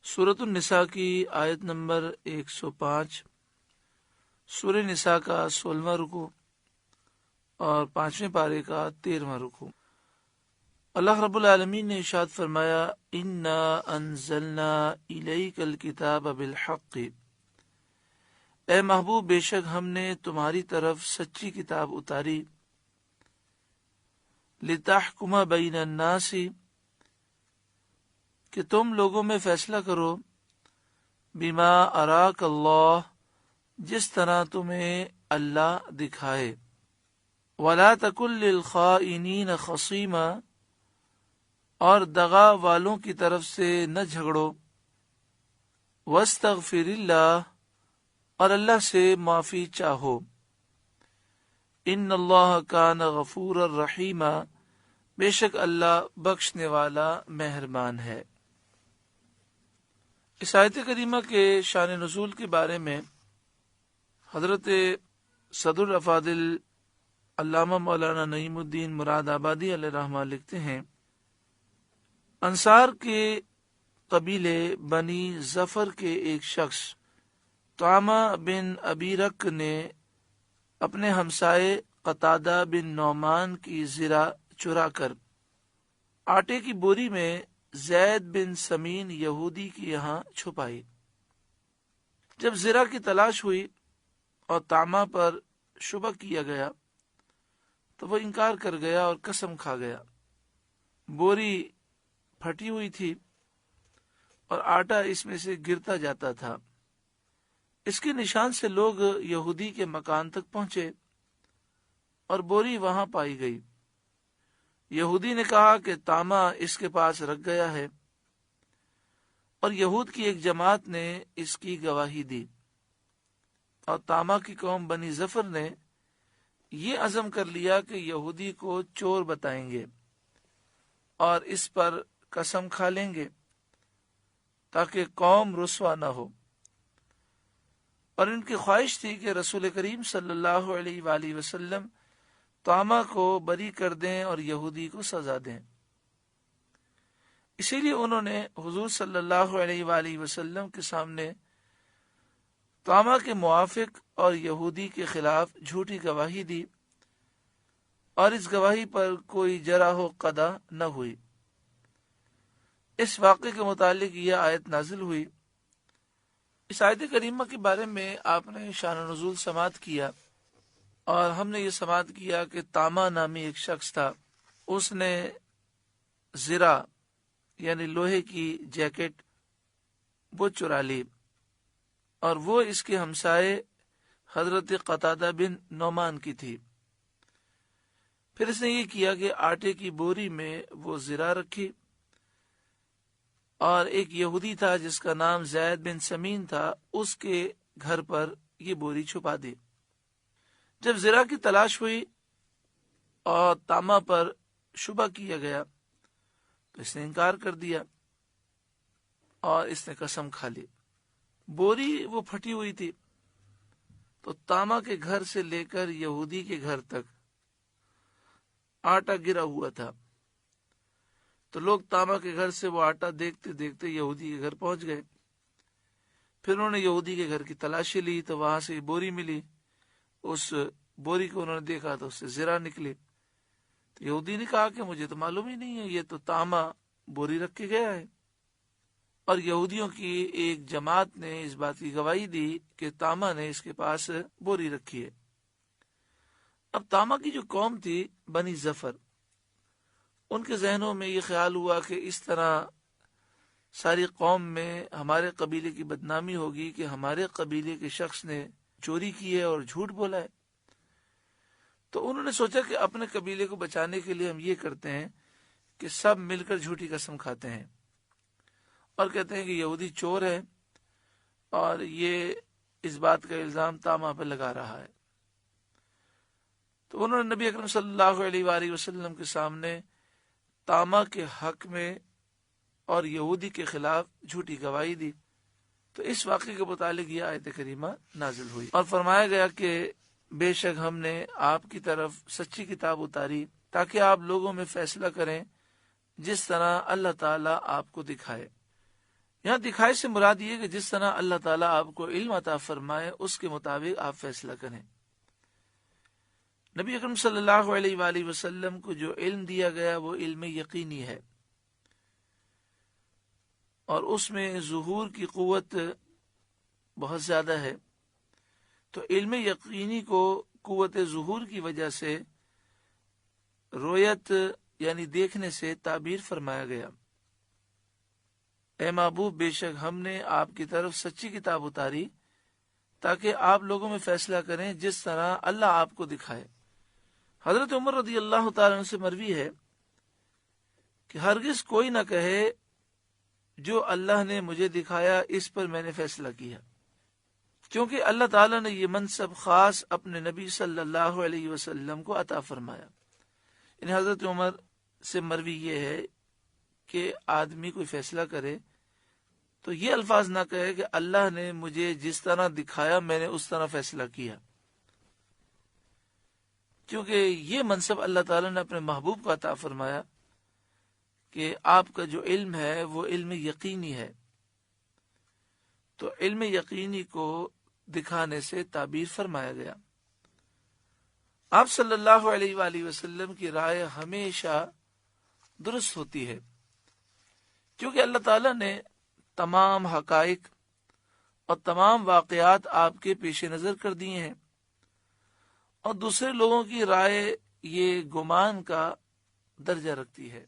سورۃ النساء کی آیت نمبر 105، سورہ نساء کا 16واں رکوع اور 5ویں پارے کا 13واں رکوع۔ اللہ رب العالمین نے ارشاد فرمایا، انا انزلنا الیک الکتاب بالحق، اے محبوب بے شک ہم نے تمہاری طرف سچی کتاب اتاری، لتحکم بین الناس، کہ تم لوگوں میں فیصلہ کرو، بما اراک اللہ، جس طرح تمہیں اللہ دکھائے، ولا تکن للخائنین خصیما، اور دغا والوں کی طرف سے نہ جھگڑو، واستغفر اللہ، اور اللہ سے معافی چاہو، ان اللہ کان غفورا رحیما، بے شک اللہ بخشنے والا مہربان ہے۔ اس آیت کریمہ کے شان نزول کے بارے میں حضرت صدر الافاضل علامہ مولانا نعیم الدین مراد آبادی علیہ رحمہ لکھتے ہیں، انصار کے قبیلے بنی ظفر کے ایک شخص طعمہ بن ابی رک نے اپنے ہمسائے قتادہ بن نعمان کی زرع چرا کر آٹے کی بوری میں زید بن سمین یہودی کے یہاں چھپائی۔ جب زرع کی تلاش ہوئی اور طعمہ پر شبہ کیا گیا تو وہ انکار کر گیا اور قسم کھا گیا۔ بوری پھٹی ہوئی تھی اور آٹا اس میں سے گرتا جاتا تھا۔ اس کے نشان سے لوگ یہودی کے مکان تک پہنچے اور بوری وہاں پائی گئی۔ یہودی نے کہا کہ طعمہ اس کے پاس رکھ گیا ہے، اور یہود کی ایک جماعت نے اس کی گواہی دی، اور طعمہ کی قوم بنی ظفر نے یہ عزم کر لیا کہ یہودی کو چور بتائیں گے اور اس پر قسم کھا لیں گے تاکہ قوم رسوا نہ ہو، اور ان کی خواہش تھی کہ رسول کریم صلی اللہ علیہ وآلہ وسلم طعمہ کو بری کر دیں اور یہودی کو سزا دیں۔ اسی لیے انہوں نے حضور صلی اللہ علیہ وآلہ وسلم کے سامنے طعمہ کے موافق اور یہودی کے خلاف جھوٹی گواہی دی، اور اس گواہی پر کوئی جرح و قدع نہ ہوئی۔ اس واقعے کے متعلق یہ آیت نازل ہوئی۔ اس آیت کریمہ کے بارے میں آپ نے شان و نزول سماعت کیا، اور ہم نے یہ سماعت کیا کہ طعمہ نامی ایک شخص تھا، اس نے زرع یعنی لوہے کی جیکٹ وہ چرا لی، اور وہ اس کے ہمسائے حضرت قتادہ بن نعمان کی تھی۔ پھر اس نے یہ کیا کہ آٹے کی بوری میں وہ زرع رکھی، اور ایک یہودی تھا جس کا نام زید بن سمین تھا، اس کے گھر پر یہ بوری چھپا دی۔ جب زرع کی تلاش ہوئی اور طعمہ پر شبہ کیا گیا تو اس نے انکار کر دیا اور اس نے قسم کھا لی۔ بوری وہ پھٹی ہوئی تھی، تو طعمہ کے گھر سے لے کر یہودی کے گھر تک آٹا گرا ہوا تھا، تو لوگ طعمہ کے گھر سے وہ آٹا دیکھتے دیکھتے یہودی کے گھر پہنچ گئے۔ پھر انہوں نے یہودی کے گھر کی تلاشی لی تو وہاں سے بوری ملی۔ اس بوری کو انہوں نے دیکھا تو اس سے زرع نکلی۔ تو یہودی نے کہا کہ مجھے تو معلوم ہی نہیں ہے، یہ تو طعمہ بوری رکھ کے گیا ہے۔ اور یہودیوں کی ایک جماعت نے اس بات کی گواہی دی کہ طعمہ نے اس کے پاس بوری رکھی ہے۔ اب طعمہ کی جو قوم تھی بنی ظفر، ان کے ذہنوں میں یہ خیال ہوا کہ اس طرح ساری قوم میں ہمارے قبیلے کی بدنامی ہوگی کہ ہمارے قبیلے کے شخص نے چوری کی ہے اور جھوٹ بولا ہے۔ تو انہوں نے سوچا کہ اپنے قبیلے کو بچانے کے لیے ہم یہ کرتے ہیں کہ سب مل کر جھوٹی قسم کھاتے ہیں اور کہتے ہیں کہ یہودی چور ہے اور یہ اس بات کا الزام طعمہ پہ لگا رہا ہے۔ تو انہوں نے نبی اکرم صلی اللہ علیہ وآلہ وسلم کے سامنے طعمہ کے حق میں اور یہودی کے خلاف جھوٹی گواہی دی۔ تو اس واقعے کے متعلق یہ آیت کریمہ نازل ہوئی اور فرمایا گیا کہ بے شک ہم نے آپ کی طرف سچی کتاب اتاری تاکہ آپ لوگوں میں فیصلہ کریں جس طرح اللہ تعالیٰ آپ کو دکھائے۔ یہاں دکھائے سے مراد یہ کہ جس طرح اللہ تعالیٰ آپ کو علم عطا فرمائے اس کے مطابق آپ فیصلہ کریں۔ نبی اکرم صلی اللہ علیہ وآلہ وسلم کو جو علم دیا گیا وہ علم یقینی ہے، اور اس میں ظہور کی قوت بہت زیادہ ہے، تو علم یقینی کو قوت ظہور کی وجہ سے رویت یعنی دیکھنے سے تعبیر فرمایا گیا۔ اے محبوب، بے شک ہم نے آپ کی طرف سچی کتاب اتاری تاکہ آپ لوگوں میں فیصلہ کریں جس طرح اللہ آپ کو دکھائے۔ حضرت عمر رضی اللہ تعالیٰ عنہ سے مروی ہے کہ ہرگز کوئی نہ کہے جو اللہ نے مجھے دکھایا اس پر میں نے فیصلہ کیا، کیونکہ اللہ تعالیٰ نے یہ منصب خاص اپنے نبی صلی اللہ علیہ وسلم کو عطا فرمایا۔ یعنی حضرت عمر سے مروی یہ ہے کہ آدمی کوئی فیصلہ کرے تو یہ الفاظ نہ کہے کہ اللہ نے مجھے جس طرح دکھایا میں نے اس طرح فیصلہ کیا، کیونکہ یہ منصب اللہ تعالیٰ نے اپنے محبوب کو عطا فرمایا کہ آپ کا جو علم ہے وہ علم یقینی ہے، تو علم یقینی کو دکھانے سے تعبیر فرمایا گیا۔ آپ صلی اللہ علیہ وآلہ وسلم کی رائے ہمیشہ درست ہوتی ہے، کیونکہ اللہ تعالیٰ نے تمام حقائق اور تمام واقعات آپ کے پیش نظر کر دیے ہیں، اور دوسرے لوگوں کی رائے یہ گمان کا درجہ رکھتی ہے۔